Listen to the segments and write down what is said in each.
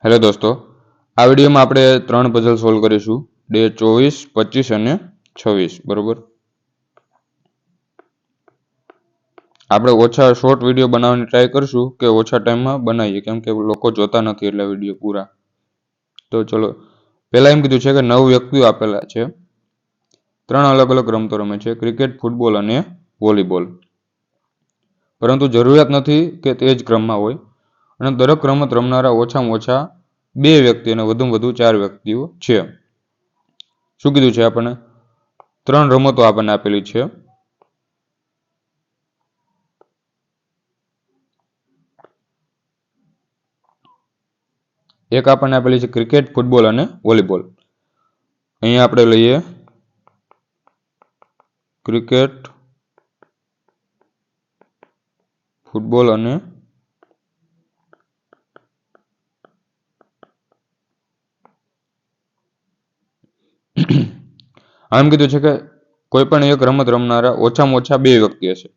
Hello દોસ્તો, આ વિડીયોમાં આપણે 3 પઝલ સોલ્વ કરીશું. ડે 24, 25 અને 26. બરોબર. આપણે ઓછા શોર્ટ વિડીયો બનાવવાની ટ્રાય કરશું કે ઓછા ટાઈમમાં બનાવીએ, કેમ કે લોકો જોતા નથી એટલે વિડીયો પૂરા. તો ચલો, પહેલાં એમ કીધું છે કે 9 વ્યક્તિઓ આપેલા છે, 3 અલગ અલગ રમતો રમે છે, ક્રિકેટ, ફૂટબોલ અને વોલીબોલ. પરંતુ જરૂરિયાત નથી કે તે જ ક્રમમાં હોય અને દરેક રમત રમનારા ઓછામાં ઓછા 2 વ્યક્તિ અને વધુમાં વધુ 4 વ્યક્તિઓ છે. શું કીધું છે આપણને? 3 રમતો આપણને આપેલી છે. એક આપણને આપેલી છે ક્રિકેટ, ફૂટબોલ અને વોલીબોલ. અહીંયા આપણે લઈએ ક્રિકેટ, ફૂટબોલ અને આમ કીધું છે કે કોઈ પણ એક રમત રમનારા ઓછામાં ઓછા 2 વ્યક્તિ હશે.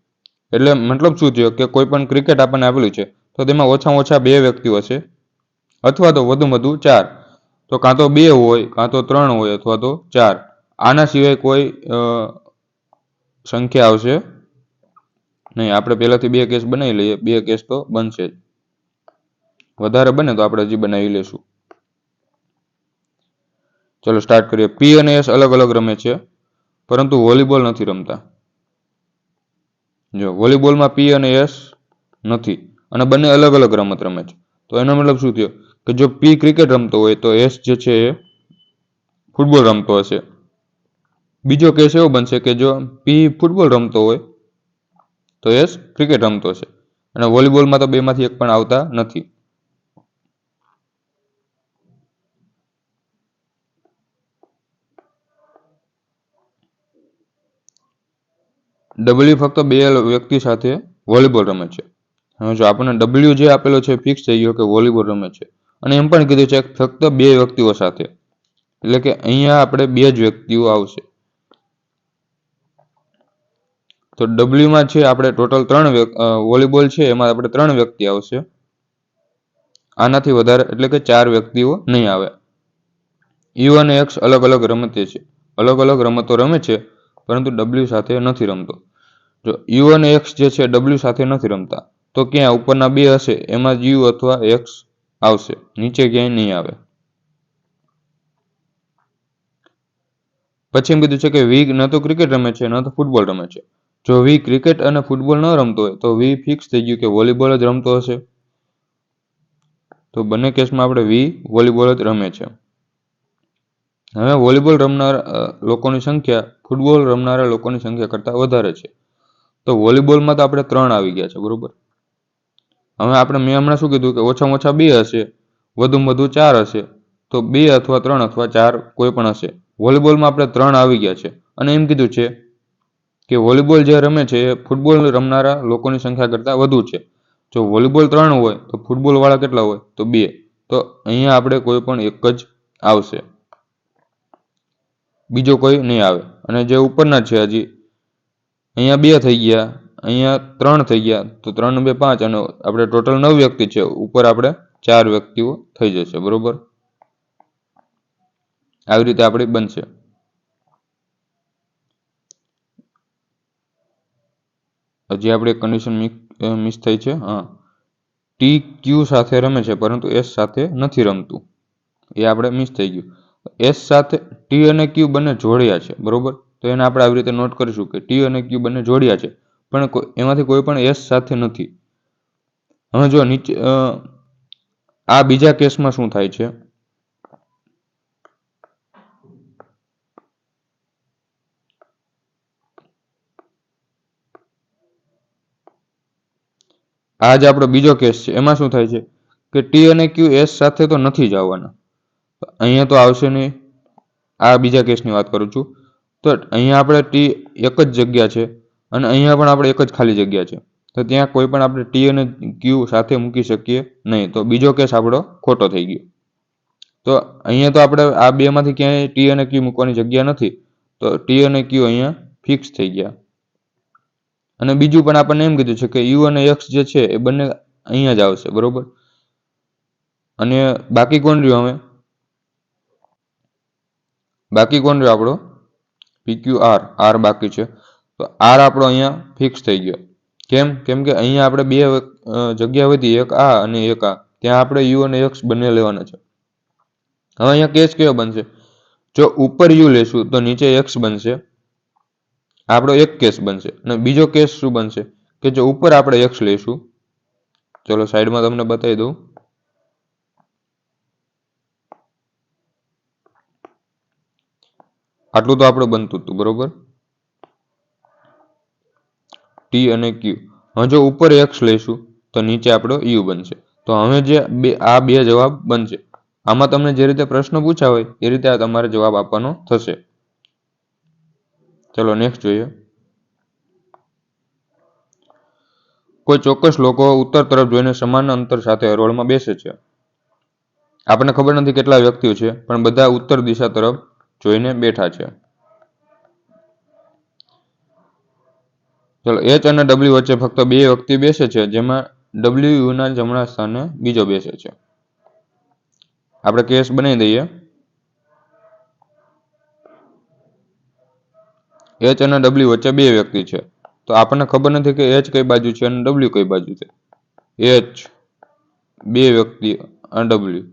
એટલે મતલબ શું થયો કે કોઈ પણ ક્રિકેટ આપણને આપેલું છે તો તેમાં ઓછામાં ઓછા 2 વ્યક્તિઓ હશે અથવા તો વધુમાં વધુ 4. તો કાં તો 2 હોય, કાં તો 3 હોય અથવા તો 4. આના સિવાય કોઈ સંખ્યા આવશે નહીં. આપણે પહેલાથી 2 કેસ બનાવી લઈએ, 2 કેસ તો બનશે જ. વધારે બને તો આપણે હજી બનાવી લેશું. ચલો સ્ટાર્ટ કરીએ. પી અને એસ અલગ અલગ રમે છે, પરંતુ વોલીબોલ નથી રમતા. જો વોલીબોલમાં પી અને એસ નથી અને બંને અલગ અલગ રમત રમે છે. તો એનો મતલબ શું થયો કે જો પી ક્રિકેટ રમતો હોય તો એસ જે છે એ ફૂટબોલ રમતો હશે. બીજો કેસ એવો બનશે કે જો પી ફૂટબોલ રમતો હોય તો એસ ક્રિકેટ રમતો હશે. અને વોલીબોલમાં તો બેમાંથી એક પણ આવતા નથી. ડબલ્યુ ફક્ત 2 વ્યક્તિ સાથે વોલીબોલ રમે છે. હવે જો આપણને ડબલ્યુ જે આપેલો છે ફિક્સ થઈ ગયો કે વોલીબોલ રમે છે. અને એમ પણ કીધું છે ફક્ત 2 વ્યક્તિઓ સાથે, એટલે કે અહીંયા આપણે 2 જ વ્યક્તિઓ આવશે. તો ડબલ્યુમાં છે આપણે ટોટલ 3 વોલીબોલ છે એમાં આપણે 3 વ્યક્તિ આવશે. આનાથી વધારે એટલે કે 4 વ્યક્તિઓ નહીં આવે. યુ અને એક્સ અલગ અલગ રમતે છે, અલગ અલગ રમતો રમે છે, પરંતુ ડબલ્યુ સાથે નથી રમતો. જો યુ અને એક્સ જે છે ડબલ્યુ સાથે નથી રમતા તો ક્યાં ઉપરના 2 હશે એમાં જ યુ અથવા એક્સ આવશે, નીચે ક્યાંય નહીં આવે. પછી એમ કીધું છે કે વી ન તો ક્રિકેટ રમે છે ન તો ફૂટબોલ રમે છે. જો વી ક્રિકેટ અને ફૂટબોલ ન રમતો હોય તો વી ફિક્સ થઈ ગયું કે વોલીબોલ જ રમતો હશે. તો બંને કેસમાં આપણે વી વોલીબોલ જ રમે છે. હવે વોલીબોલ રમનાર લોકોની સંખ્યા ફૂટબોલ રમનારા લોકોની સંખ્યા કરતાં વધારે છે. તો વોલીબોલમાં તો આપણે 3 આવી ગયા છે, બરોબર. હવે આપણે મેં હમણાં શું કીધું કે ઓછામાં ઓછા 2 હશે, વધુમાં વધુ 4 હશે. તો 2 અથવા 3 અથવા 4 કોઈ પણ હશે. વોલીબોલમાં આપણે 3 આવી ગયા છે અને એમ કીધું છે કે વોલીબોલ જે રમે છે એ ફૂટબોલ રમનારા લોકોની સંખ્યા કરતાં વધુ છે. જો વોલીબોલ 3 હોય તો ફૂટબોલ વાળા કેટલા હોય તો 2. તો અહીંયા આપણે કોઈ પણ એક જ આવશે, બીજો કોઈ નહીં આવે. અને જે ઉપરના છે હજી અહીંયા 2 થઈ ગયા, અહીંયા 3 થઈ ગયા, તો 3 ને 2 5 અને આપણે ટોટલ 9 વ્યક્તિ છે. ઉપર આપણે 4 વ્યક્તિઓ થઈ જશે, બરોબર. આવી રીતે આપણે બનશે. હજી આપણે કન્ડિશન મિસ થઈ છે. હા, ટી ક્યુ સાથે રમે છે પરંતુ એસ સાથે નથી રમતું, એ આપણે મિસ થઈ ગયું. એસ સાથે ટી અને ક્યુ બંને જોડ્યા છે, બરોબર. તો એને આપણે આવી રીતે નોટ કરીશું કે ટી અને ક્યુ બંને જોડ્યા છે પણ એમાંથી કોઈ પણ એસ સાથે નથી. હવે જો નીચે આ બીજા કેસમાં શું થાય છે, આ જ આપણો બીજો કેસ છે. એમાં શું થાય છે કે ટી અને ક્યુ એસ સાથે તો નથી જ આવવાના. અહીંયા તો આવશે નહીં. આ બીજા કેસની વાત કરું છું. તો અહીંયા આપણે ટી એક જ જગ્યા છે અને અહીંયા પણ આપણે એક જ ખાલી જગ્યા છે. તો ત્યાં કોઈ પણ આપણે ટી અને ક્યુ સાથે મૂકી શકીએ નહીં. તો બીજો કેસ આપણો ખોટો થઈ ગયો. તો અહીંયા તો આપણે આ બેમાંથી ક્યાંય ટી અને ક્યુ મૂકવાની જગ્યા નથી. તો ટી અને ક્યુ અહીંયા ફિક્સ થઈ ગયા. અને બીજું પણ આપણને એમ કીધું છે કે યુ અને એક્સ જે છે એ બંને અહીંયા જ આવશે, બરોબર. અને બાકી કોણ રહ્યો? હવે બાકી કોણ રહ્યો આપણો? PQR, આર બાકી છે. તો આર આપણો અહીંયા ફિક્સ થઈ ગયો. કેમ કે અહીંયા આપણે બે જગ્યા વધી, એક આ અને એક આ. ત્યાં આપણે યુ અને એક્સ બંને લેવાના છે. હવે અહીંયા કેસ કેવો બનશે? જો ઉપર યુ લેશું તો નીચે એક્સ બનશે. આપણો એક કેસ બનશે. અને બીજો કેસ શું બનશે? કે જો ઉપર આપણે એક્સ લઈશું, ચલો સાઈડમાં તમને બતાવી દઉં. આટલું તો આપણે બનતું હતું, બરોબર, ટી અને ક્યુ. હવે જો ઉપર એક્સ લઈશું તો નીચે આપણો યુ બનશે. તો હવે જે આ બે જવાબ બનશે. આમાં તમને જે રીતે પ્રશ્ન પૂછ્યા હોય એ રીતે આ તમારે જવાબ આપવાનો થશે. ચલો નેક્સ્ટ જોઈએ. કોઈ ચોક્કસ લોકો ઉત્તર તરફ જોઈને સમાન અંતર સાથે હરોળમાં બેસે છે. આપણને ખબર નથી કેટલા વ્યક્તિઓ છે, પણ બધા ઉત્તર દિશા તરફ જોઈને બેઠા છે. ચલો એચ અને ડબલ્યુ વચ્ચે ફક્ત બે વ્યક્તિ બેસે છે, જેમાં ડબલ્યુ યુના જમણા સ્થાને બીજો બેસે છે. આપણે કેસ બનાવી દઈએ. એચ અને ડબલ્યુ વચ્ચે બે વ્યક્તિ છે, તો આપણને ખબર નથી કે એચ કઈ બાજુ છે અને ડબલ્યુ કઈ બાજુ છે. એચ બે વ્યક્તિ અને ડબલ્યુ.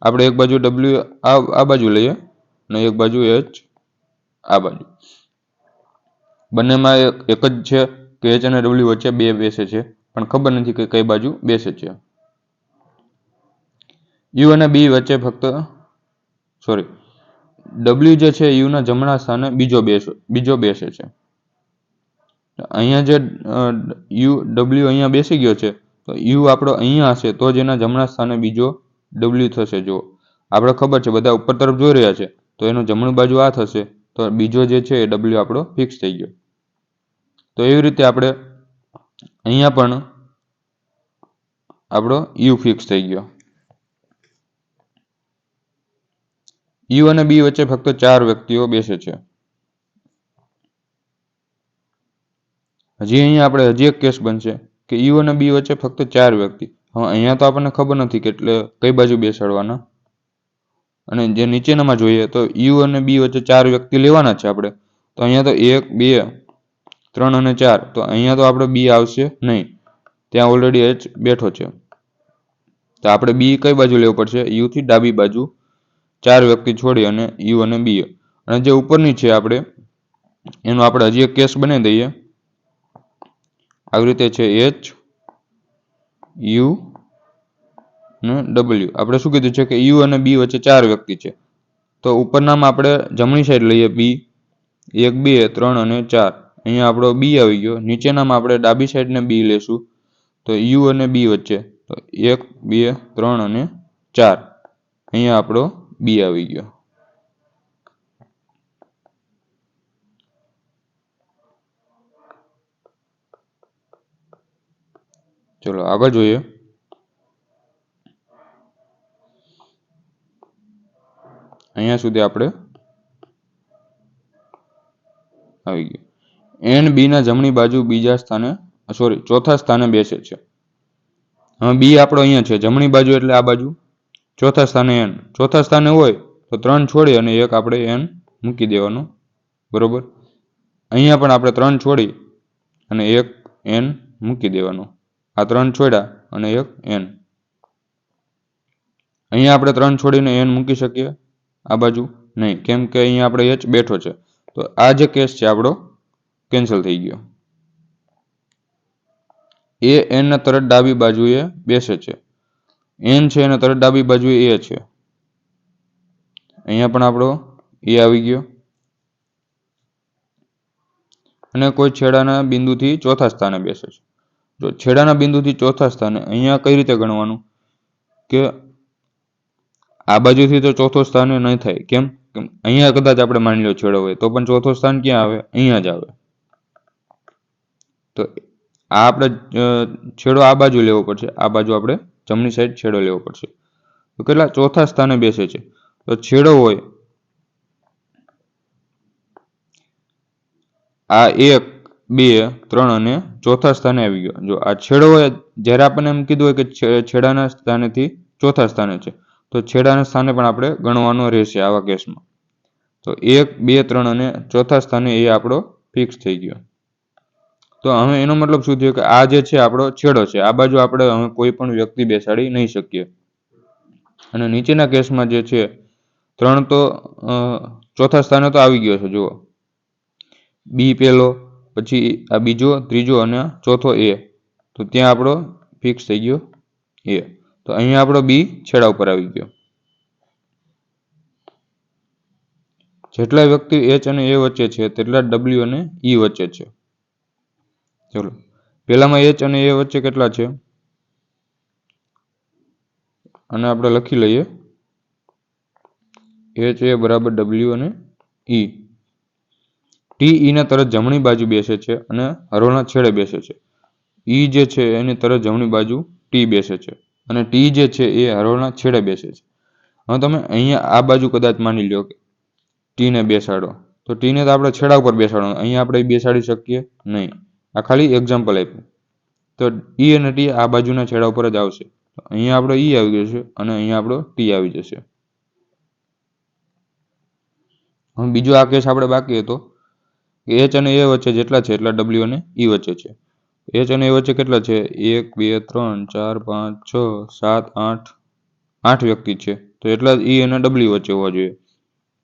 આપણે એક બાજુ ડબલ્યુ આ બાજુ લઈએ અને એક બાજુ એચ આ બાજુ. બંનેમાં એક જ છે કે એચ અને ડબલ્યુ વચ્ચે બે બેસે છે, પણ ખબર નથી કે કઈ બાજુ બેસે છે. યુ અને બી વચ્ચે ડબલ્યુ જે છે યુના જમણા સ્થાને બીજો બેસે છે. અહીંયા જે ડબલ્યુ અહીંયા બેસી ગયો છે, તો યુ આપણો અહીંયા હશે તો જ એના જમણા સ્થાને બીજો ડબલ્યુ થશે. જો આપણે ખબર છે બધા ઉપર તરફ જોઈ રહ્યા છે, તો એનું જમણી બાજુ આ થશે, તો બીજો જે છે એ ડબલ્યુ આપણો ફિક્સ થઈ ગયો. તો એવી રીતે આપણે અહીંયા પણ આપણો યુ ફિક્સ થઈ ગયો. યુ અને બી વચ્ચે ફક્ત 4 વ્યક્તિઓ બેસે છે. હજી એક કેસ બનશે કે યુ અને બી વચ્ચે ફક્ત 4 વ્યક્તિ. હવે અહીંયા તો આપણને ખબર નથી કે એટલે કઈ બાજુ બેસાડવાના. અને જે નીચેનામાં જોઈએ તો યુ અને બી વચ્ચે 4 વ્યક્તિ લેવાના છે આપણે. તો અહીંયા તો 1 2 3 અને 4. તો અહીંયા તો આપણે બી આવશે નહીં, ત્યાં ઓલરેડી એચ બેઠો છે. તો આપણે બી કઈ બાજુ લેવું પડશે? યુ થી ડાબી બાજુ 4 વ્યક્તિ છોડી અને યુ અને બી. અને જે ઉપરની છે એનો આપણે હજી એક કેસ બનાવી દઈએ. આવી રીતે છે એચ યુ અને ડબલ્યુ. આપણે શું કીધું છે કે યુ અને બી વચ્ચે 4 વ્યક્તિ છે. તો ઉપરનામાં આપણે જમણી સાઈડ લઈએ બી, 1 2 3 અને 4. અહીંયા આપણો બી આવી ગયો. નીચેનામાં આપણે ડાબી સાઈડને બી લેશું, તો યુ અને બી વચ્ચે તો 1 2 3 અને 4. અહીંયા આપણો બી આવી ગયો. ચલો આગળ જોઈએ. અહીંયા સુધી આપણે આવી ગયું. એન બી ના જમણી બાજુ ચોથા સ્થાને બેસે છે. હવે બી આપણો અહીંયા છે, જમણી બાજુ એટલે આ બાજુ. ચોથા સ્થાને એન. ચોથા સ્થાને હોય તો 3 છોડી અને એક આપણે એન મૂકી દેવાનું, બરોબર. અહીંયા પણ આપણે 3 છોડી અને એક એન મૂકી દેવાનું. આ 3 છોડ્યા અને એક એન. અહીંયા આપણે 3 છોડીને એન મૂકી શકીએ, આ બાજુ નહીં, કેમ કે અહીંયા આપણે એચ બેઠો છે. તો આ જે કેસ છે આપણો કેન્સલ થઈ ગયો. એ એન ના તરત ડાબી બાજુએ બેસે છે. એન છે અને તરત ડાબી બાજુએ એ છે. અહીંયા પણ આપણો એ આવી ગયો. અને કોઈ છેડાના બિંદુથી ચોથા સ્થાને બેસે છે. જો છેડાના બિંદુથી ચોથા સ્થાને અહીંયા કઈ રીતે ગણવાનું કે આ બાજુથી તો ચોથો સ્થાને નહીં થાય. કેમ? અહીંયા કદાચ આપણે માની લો છેડો હોય તો પણ ચોથો સ્થાન ક્યાં આવે? અહીંયા જ આવે. તો આ આપણે છેડો આ બાજુ લેવો પડશે, આ બાજુ આપણે જમણી સાઈડ છેડો લેવો પડશે. તો કેટલા ચોથા સ્થાને બેસે છે? તો છેડો હોય આ 1 2 3 અને ચોથા સ્થાને આવી ગયો. જો આ છેડો હોય, જ્યારે આપણને એમ કીધું હોય કે છેડાના સ્થાનેથી ચોથા સ્થાને છે, તો છેડાના સ્થાને પણ આપણે ગણવાનો રહેશે આવા કેસમાં. તો 1, 2, 3 અને ચોથા સ્થાને એ આપણો ફિક્સ થઈ ગયો. તો હવે એનો મતલબ શું થયો કે આ જે છે આપણો છેડો છે, આ બાજુ આપણે હવે કોઈ પણ વ્યક્તિ બેસાડી નહીં શકીએ. અને નીચેના કેસમાં જે છે 3 તો ચોથા સ્થાને તો આવી ગયો છે. જુઓ, બી પહેલો, પછી આ બીજો, ત્રીજો અને ચોથો એ, તો ત્યાં આપણો ફિક્સ થઈ ગયો એ. તો અહીંયા આપણો બી છેડા ઉપર આવી ગયો. જેટલા વ્યક્તિ એચ અને એ વચ્ચે છે તેટલા ડબલ્યુ અને ઈ વચ્ચે છે. ચલો, પહેલામાં એચ અને એ વચ્ચે કેટલા છે અને આપણે લખી લઈએ. એચ એ બરાબર ડબલ્યુ અને ઈ. ટી ઈના તરત જમણી બાજુ બેસે છે અને હરોળના છેડે બેસે છે. ઈ જે છે એની તરત જમણી બાજુ ટી બેસે છે અને ટી જે છે એ હરોળના છેડે બેસે છે. હવે તમે અહીંયા આ બાજુ કદાચ માની લો કે ટીને બેસાડો, તો ટીને તો આપણે છેડા ઉપર બેસાડો, અહીંયા આપણે બેસાડી શકીએ નહીં. આ ખાલી એક્ઝામ્પલ આપ્યું. તો ઈ અને ટી આ બાજુના છેડા ઉપર જ આવશે. અહીંયા આપણો ઈ આવી જશે અને અહીંયા આપણો ટી આવી જશે. હવે બીજો આ કેસ આપણે બાકી હતો કે એચ અને એ વચ્ચે જેટલા છે એટલા ડબલ્યુ અને ઈ વચ્ચે છે. એચ અને એ વચ્ચે કેટલા છે? 1, 2, 3, 4, 5, 6, 7, 8, 8 વ્યક્તિ છે. તો એટલા જ ઈ અને ડબલ્યુ વચ્ચે હોવા જોઈએ.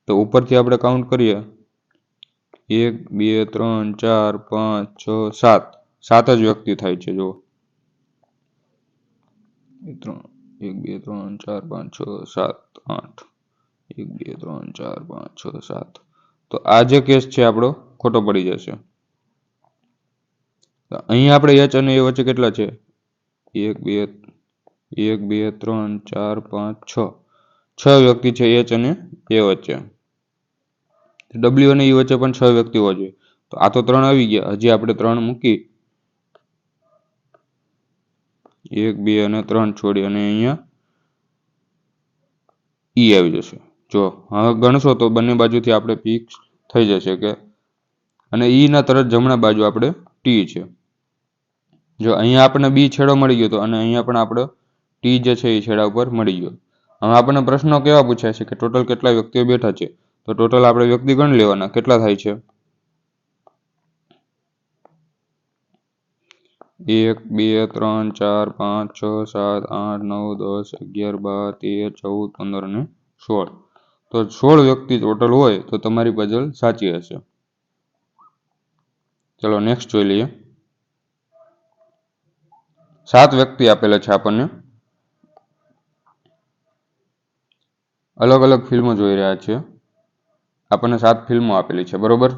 તો ઉપરથી આપણે કાઉન્ટ કરીએ 1, 2, 3, 4, 5, 6, 7, 7 જ વ્યક્તિ થાય છે. જુઓ, 1, 2, 3, 4, 5, 6, 7, 8, 1, 2, 3, 4, 5, 6, 7. તો આ જે કેસ છે આપણો ખોટો પડી જશે. તો અહીંયા આપણે એચ અને એ વચ્ચે કેટલા છે? 1, 2, 3, 4, 5, 6. 6 વ્યક્તિ છે એચ અને એ વચ્ચે. ડબલ્યુ અને ઈ વચ્ચે પણ 6 વ્યક્તિ હોવા જોઈએ. તો આ તો 3 આવી ગયા. હજી આપણે 3 મૂકી, 1, 2 અને 3 છોડી અને અહીંયા ઈ આવી જશે. જો હવે ગણશો તો બંને બાજુથી આપણે ફિક્સ થઈ જશે કે, અને ઈના તરત જમણા બાજુ આપણે ટી છે. જો અહીંયા આપણને બી છેડો મળી ગયો તો અને અહીંયા પણ આપણો ટી જે છે એ છેડા ઉપર મળી ગયો. હવે આપણને પ્રશ્નો કેવા પૂછાય છે કે ટોટલ કેટલા વ્યક્તિઓ બેઠા છે? તો ટોટલ આપણે વ્યક્તિ ગણી લેવાના, કેટલા થાય છે? 1, 2, 3, 4, 5, 6, 7, 8, 9, 10, 11, 12, 13, 14, 15 અને 16. તો 16 વ્યક્તિ ટોટલ હોય તો તમારી પઝલ સાચી હશે. ચલો નેક્સ્ટ જોઈ લઈએ. 7 વ્યક્તિ આપેલા છે આપણને. અલગ અલગ ફિલ્મો જોઈ રહ્યા છે. આપણને 7 ફિલ્મો આપેલી છે, બરોબર?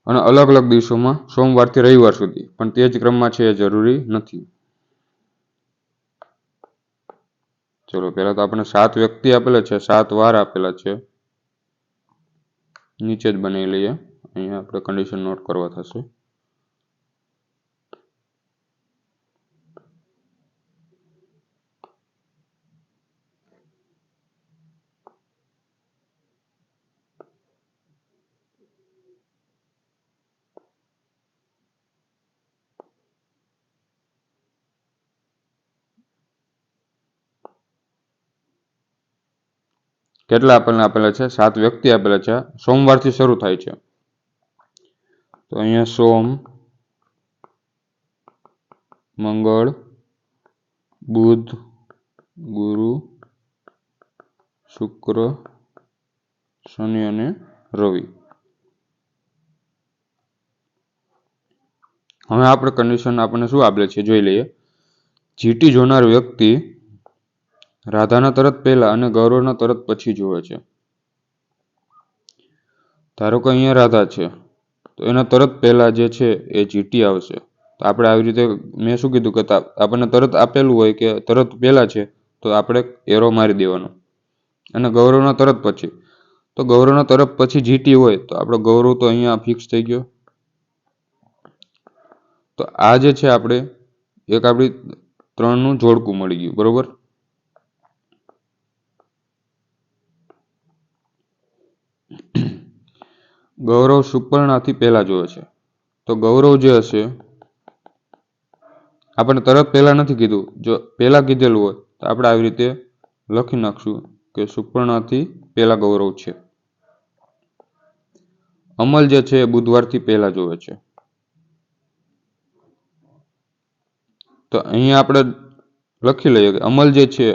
અને અલગ અલગ દિવસોમાં, સોમવારથી રવિવાર સુધી, પણ તે જ ક્રમમાં છે એ જરૂરી નથી. ચલો, પહેલા તો આપણને 7 વ્યક્તિ આપેલા છે, 7 વાર આપેલા છે. નીચે જ બનાવી લઈએ. અહીંયા આપણે કન્ડિશન નોટ કરવા થશે. કેટલા આપણને આપેલા છે? 7 વ્યક્તિ આપેલા છે. સોમવારથી શરૂ થાય છે. તો અહીંયા સોમ, મંગળ, બુધ, ગુરુ, શુક્ર, શનિ અને રવિ. હવે આપણે કન્ડિશન આપણને શું આપેલ છે જોઈ લઈએ. જીટી જોનાર વ્યક્તિ રાધાના તરત પહેલા અને ગૌરવના તરત પછી જોવે છે. ધારો કે અહીંયા રાધા છે, તો એના તરત પહેલા જે છે એ જીટી આવશે. તો આપણે આવી રીતે, મેં શું કીધું કે આપણને તરત આપેલું હોય કે તરત પહેલા છે, તો આપણે એરો મારી દેવાનો. અને ગૌરવના તરત પછી, તો ગૌરવના તરત પછી જીટી હોય તો આપણો ગૌરવ તો અહીંયા ફિક્સ થઈ ગયો. તો આ જે છે આપણે એક આપણી 3નું જોડકું મળી ગયું, બરોબર? ગૌરવ સુપર્ણાથી પહેલા જોવે છે, તો ગૌરવ જે હશે આપણને તરત પહેલા નથી કીધું. જો પહેલા કીધેલું હોય તો આપણે આવી રીતે લખી નાખશું કે સુપર્ણાથી પહેલા ગૌરવ છે. અમલ જે છે એ બુધવારથી પહેલા જોવે છે. તો અહીંયા આપણે લખી લઈએ કે અમલ જે છે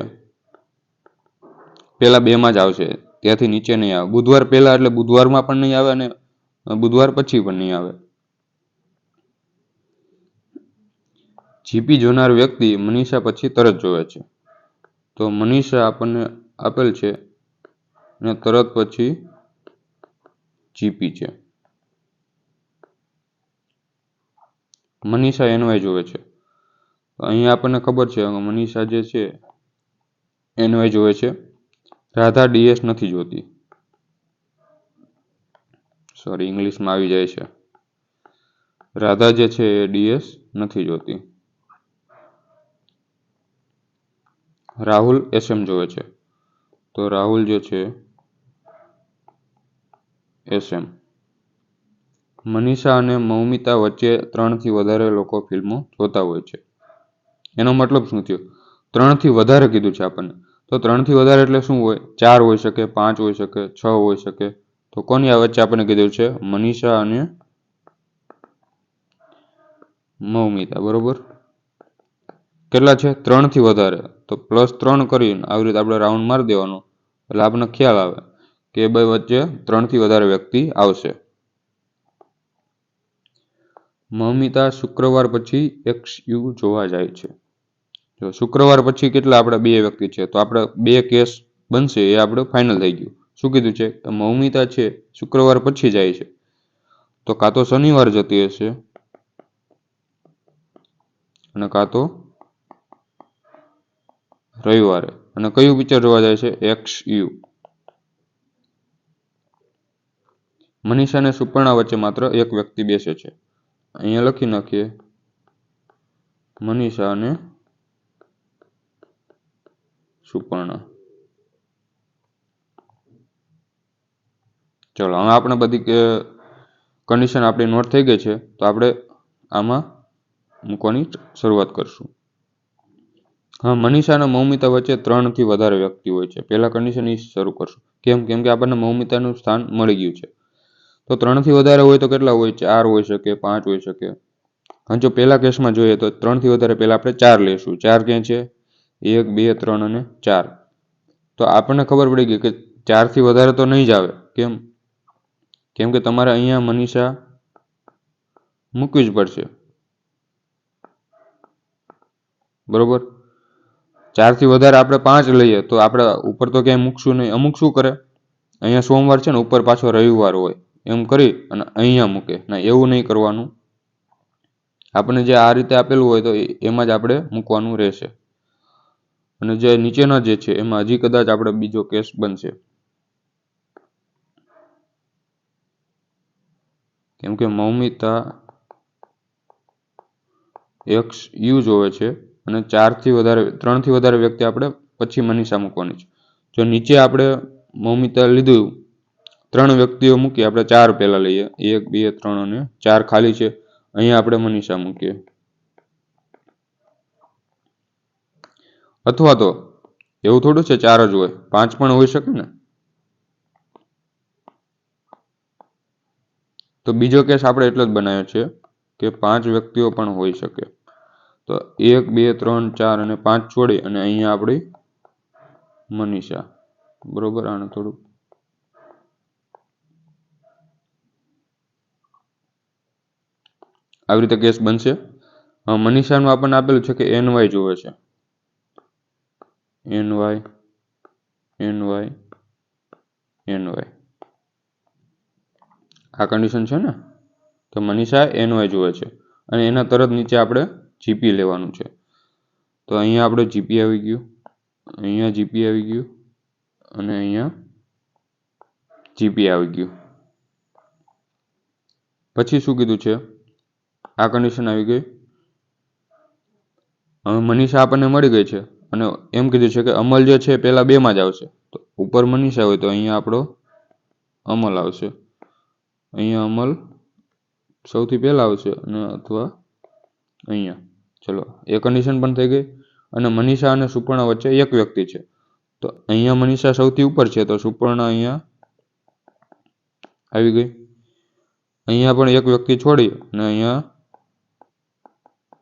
પહેલા 2માં જ આવશે, ત્યાંથી નીચે નહીં આવે. બુધવાર પહેલા એટલે બુધવારમાં પણ નહીં આવે અને બુધવાર પછી પણ નહીં આવે. જીપી જોનાર વ્યક્તિ મનીષા પછી તરત જોવે છે. તો મનીષા આપણને આપેલ છે અને તરત પછી જીપી છે. મનીષા એનવાય જોવે છે. અહીંયા આપણને ખબર છે મનીષા જે છે એનવાય જોવે છે. રાધા ડીએસ નથી જોતી. સોરી, ઇંગ્લિશમાં આવી જાય છે. રાધા જે છે એ ડીએસ નથી જોતી. રાહુલ એસએમ જોવે છે. તો રાહુલ જે છે એસએમ. મનીષા અને મૌમિતા વચ્ચે 3થી વધારે લોકો ફિલ્મો જોતા હોય છે. એનો મતલબ શું થયો? 3થી વધારે કીધું છે આપણને. તો 3થી વધારે એટલે શું હોય? 4 હોઈ શકે, 5 હોઈ શકે, 6 હોઈ શકે. તો કોની આ વચ્ચે આપણને કીધું છે? મનીષા અને મૌમિતા. બરોબર. કેટલા છે? 3થી વધારે. તો +3 કરીને આવી રીતે આપણે રાઉન્ડ મારી દેવાનો એટલે આપણને ખ્યાલ આવે કે એ બે વચ્ચે 3થી વધારે વ્યક્તિ આવશે. મૌમિતા શુક્રવાર પછી XU જોવા જાય છે. જો શુક્રવાર પછી કેટલા આપણે 2 વ્યક્તિ છે, તો આપણે 2 કેસ બનશે એ આપણે ફાઇનલ થઈ ગયું. શું કીધું છે? મૌમિતા છે શુક્રવાર પછી જાય છે. તો કાં તો શનિવાર જતી હશે અને કાં તો રવિવારે. અને કયું પિક્ચર જોવા જાય છે? XU. મનીષા અને સુપર્ણા વચ્ચે માત્ર એક વ્યક્તિ બેસે છે. અહીંયા લખી નાખીએ મનીષા અને સુપર્ણા. ચલો, હવે આપણે બધી કન્ડિશન આપણી નોટ થઈ ગઈ છે. તો આપણે આમાં મૂકવાની શરૂઆત કરશું. હા, મનીષા અને મૌમિતા વચ્ચે 3થી વધારે વ્યક્તિ હોય છે. પહેલા કન્ડિશન એ શરૂ કરશું. કેમ કે આપણને મૌમિતાનું સ્થાન મળી ગયું છે. તો 3થી વધારે હોય તો કેટલા હોય? 4 હોઈ શકે, 5 હોઈ શકે. અને જો પહેલા કેસમાં જોઈએ તો 3થી વધારે પહેલા આપણે 4 લઈશું. 4 ક્યાં છે? 1, 2, 3 અને 4. તો આપણને ખબર પડી ગઈ કે 4થી વધારે તો નહીં જ આવે. કેમ કે તમારે અહીંયા મનીષા મૂકવી જ પડશે. બરોબર. 4થી વધારે આપણે 5 લઈએ તો આપણે ઉપર તો ક્યાંય મૂકશું નહીં. અમુક શું કરે? અહીંયા સોમવાર છે ને, ઉપર પાછો રવિવાર હોય એમ કરી અને અહીંયા મૂકે. ના, એવું નહીં કરવાનું. આપણે જે આ રીતે આપેલું હોય તો એમાં જ આપણે મૂકવાનું રહેશે. અને જે નીચેના જે છે એમાં હજી કદાચ આપણે બીજો કેસ બનશે. કેમ કે મૌમિતા XU જોવે છે અને 3થી વધારે વ્યક્તિ આપણે પછી મનીષા મૂકવાની છે. જો નીચે આપણે મૌમિતા લીધું, 3 વ્યક્તિઓ મૂકી, આપણે 4 પહેલા લઈએ. 1, 2, 3 અને 4 ખાલી છે. અહીંયા આપણે મનીષા મૂકીએ. અથવા તો એવું થોડું છે 4 જ હોય, 5 પણ હોઈ શકે ને. તો બીજો કેસ આપણે એટલો જ બનાવ્યો છે કે 5 વ્યક્તિઓ પણ હોઈ શકે. તો 1, 2, 3, 4 અને 5 છોડી અને અહીંયા આપણી મનીષા. બરોબર. આને થોડું આવી રીતે કેસ બનશે. મનીષાનું આપણને આપેલું છે કે NY જોવે છે. NY. આ કન્ડિશન છે ને. તો મનીષા NY જોવે છે અને એના તરત નીચે આપણે જીપી લેવાનું છે. તો અહીંયા આપણે જીપી આવી ગયું, અહીંયા જીપી આવી ગયું અને અહીંયા જીપી આવી ગયું. પછી શું કીધું છે? આ કન્ડિશન આવી ગઈ. હવે મનીષા આપણને મળી ગઈ છે અને એમ કીધું છે કે અમલ જે છે પહેલા 2માં જ આવશે. તો ઉપર મનીષા હોય તો અહીંયા આપણો અમલ આવશે. અહીંયા અમલ સૌથી પહેલા આવશે અને અથવા અહીંયા. ચલો એ કન્ડિશન પણ થઈ ગઈ. અને મનીષા અને સુપર્ણા વચ્ચે એક વ્યક્તિ છે, તો અહીંયા મનીષા સૌથી ઉપર છે, તો સુપર્ણા અહીંયા આવી ગઈ. અહીંયા પણ એક વ્યક્તિ છોડી અને અહીંયા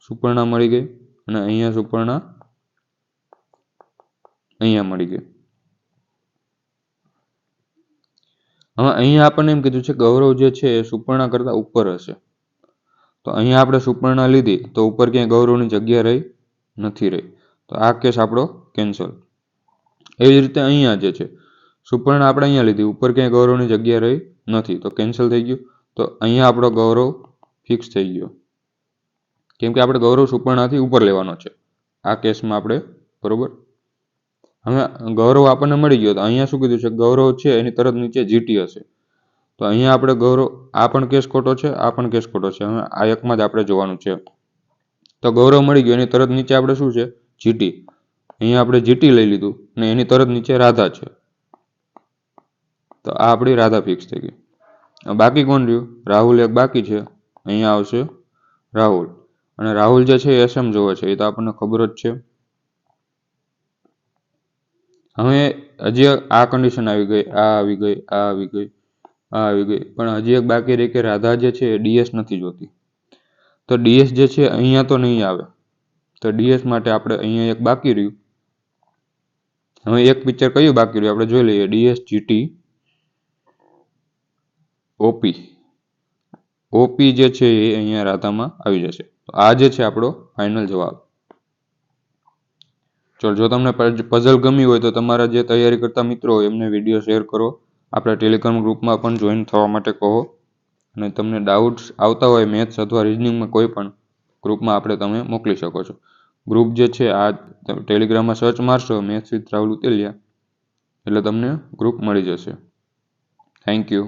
સુપર્ણા મળી ગઈ, અને અહીંયા સુપર્ણા અહીંયા મળી ગઈ. હવે અહીંયા આપણને એમ કીધું છે ગૌરવ જે છે એ સુપર્ણા કરતા ઉપર હશે, તો અહીંયા આપણે સુપર્ણા લીધી તો ઉપર ક્યાંય ગૌરવની જગ્યા રહી નથી રહી, તો આ કેસ આપણો કેન્સલ. એવી જ રીતે અહીંયા જે છે સુપર્ણા આપણે અહીંયા લીધી, ઉપર ક્યાંય ગૌરવની જગ્યા રહી નથી, તો કેન્સલ થઈ ગયું. તો અહીંયા આપણો ગૌરવ ફિક્સ થઈ ગયો, કેમ કે આપણે ગૌરવ સુપર્ણાથી ઉપર લેવાનો છે આ કેસમાં આપણે, બરોબર. હવે ગૌરવ આપણને મળી ગયો, તો અહીંયા શું કીધું છે ગૌરવ છે એની તરત નીચે જીટી હશે, તો અહીંયા આપણે ગૌરવ, આ પણ કેસ ખોટો છે, આ પણ કેસ ખોટો છે. હવે આ એકમાં જ આપણે જોવાનું છે. તો ગૌરવ મળી ગયો, એની તરત નીચે આપણે શું છે જીટી, અહીંયા આપણે જીટી લઈ લીધું અને એની તરત નીચે રાધા છે, તો આ આપણી રાધા ફિક્સ થઈ ગઈ. બાકી કોણ રહ્યું? રાહુલ એક બાકી છે, અહીંયા આવશે રાહુલ, અને રાહુલ જે છે એસએમ જોવે છે, એ તો આપણને ખબર જ છે. હવે હજી આ કન્ડિશન આવી ગઈ, આ આવી ગઈ, આ આવી ગઈ, આ આવી ગઈ, પણ હજી એક બાકી રહી કે રાધા જે છે એ ડીએસ નથી જોતી, તો ડીએસ જે છે અહીંયા તો નહીં આવે, તો ડીએસ માટે આપણે અહીંયા એક બાકી રહ્યું. હવે એક પિક્ચર કયું બાકી રહ્યું આપણે જોઈ લઈએ, ડીએસ જીટી ઓપી, ઓપી જે છે એ અહીંયા રાધામાં આવી જશે. તો આ જે છે આપણો ફાઇનલ જવાબ. ચલો, જો તમને પઝલ ગમી હોય તો તમારા જે તૈયારી કરતા મિત્રો હોય એમને વિડીયો શેર કરો, આપણા ટેલિગ્રામ ગ્રુપમાં પણ જોઈન થવા માટે કહો, અને તમને ડાઉટ્સ આવતા હોય મેથ્સ અથવા રિઝનિંગમાં કોઈ પણ ગ્રુપમાં આપણે તમે મોકલી શકો છો. ગ્રુપ જે છે આ ટેલિગ્રામમાં સર્ચ મારશો મેથ્સ વિથ રાહુલ ઉતેલિયા એટલે તમને ગ્રુપ મળી જશે. Thank you.